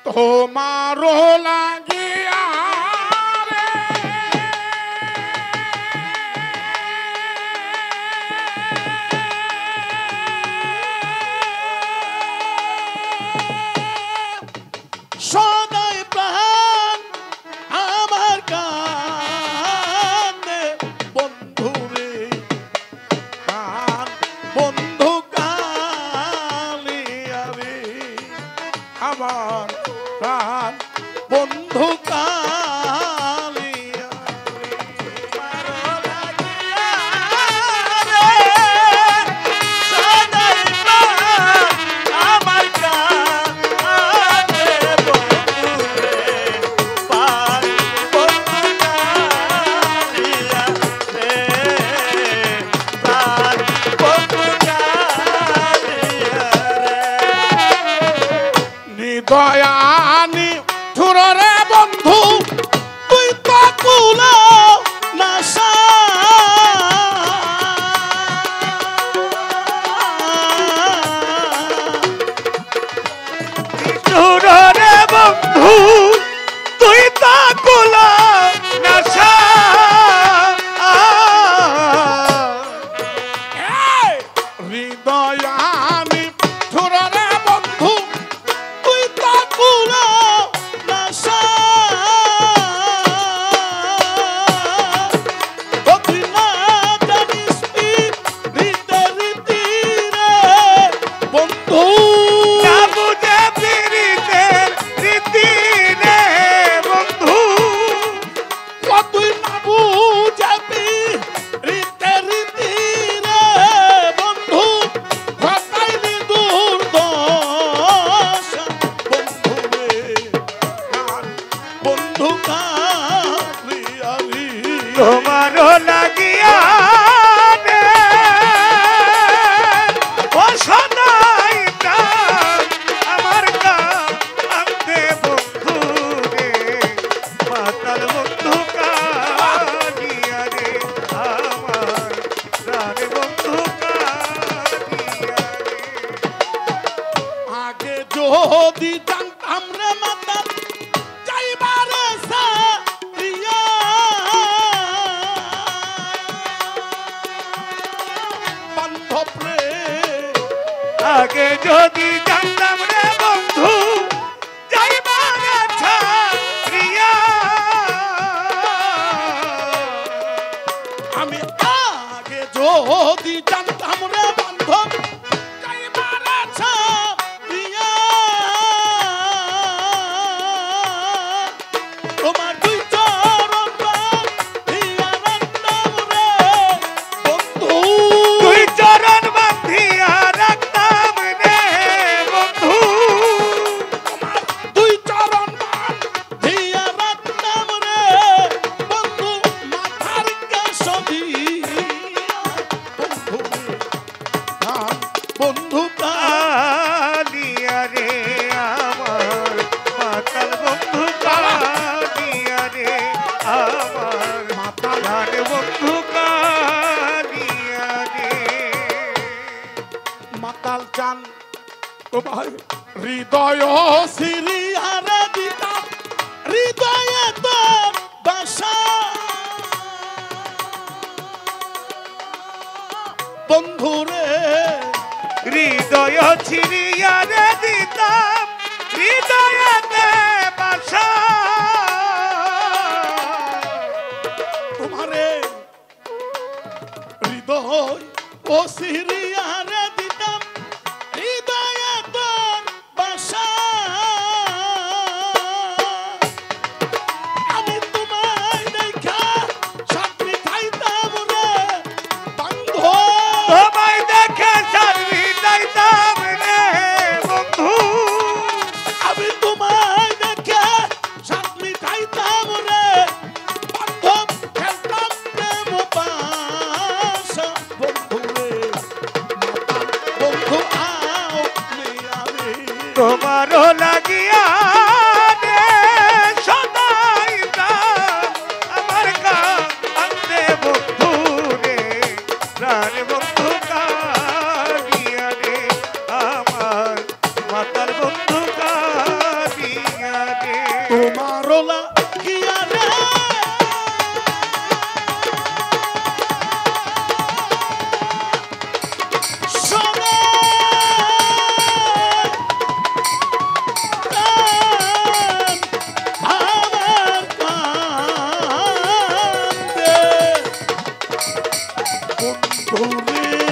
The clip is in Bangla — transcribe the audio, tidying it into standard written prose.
তোমারও লাগিয়া রে সদাই প্রাণ আমার কানে বন্ধু রে বন্ধু কালিয়া রে আমার প্রাণ বন্ধু কালিয়া দয়ানি ঠুররে বন্ধু তুই তো কুলো নাশা ঠুররে বন্ধু তুই তো কুলো নাশা হৃদয়ানি ঠুররে বন্ধু তোমারও লাগিয়া ও সদাই প্রাণ আমার কান্দে বন্ধু রে মাতাল বন্ধু কালিয়া রে আমার প্রাণ বন্ধু কালিয়া রে আগে যদি জানতাম রে মাতাল যাইবারে সারিয়া বান্ধব রে আগে যদি জানতাম রে বন্ধু যাইবারে ছাড়িয়া আমি আগে যদি জানতাম রে বান্ধব যাইবারে ছাড়িয়া তোমার দুই চরণ বাঁধিয়া রাখতাম রে বন্ধু তুই চরণ বাঁধিয়া রাখতাম রে বন্ধু তোমার দুই চরণ বাঁধিয়া রাখতাম রে বন্ধু মাথার কেশ দিয়া বন্ধু কালিয়া রে আমার মাতাল বন্ধু কালিয়া রে আমার মাতাল বন্ধু কালিয়া রে মাতাল চান তোমার হৃদয় সিরিয়ারে দিতাম হৃদয়ে তোর বাসা বন্ধুরে হৃদয় ছিড়িয়া রে দিতাম হৃদয়তে বাসা তোমারে হৃদয় ও সিরিয়ারে দিতাম হৃদয়ে তোর বাসা আমি তোমায় দেখা সাথে খাইতাম রে বান্ধব তোমায় দেখে সার্বি যাইতাম রে বন্ধু আমি তোমায় দেখে সাথে খাইতাম রে বান্ধব খেলতাম প্রেম বাসা বন্ধু রে বন্ধু আও আমি তোমারও লাগিয়া রে সদাই প্রাণ আমার কান্দে বন্ধু রে প্রাণ বন্ধু কালিয়া রে আমার মাতাল বন্ধু কালিয়া বন্ধু রে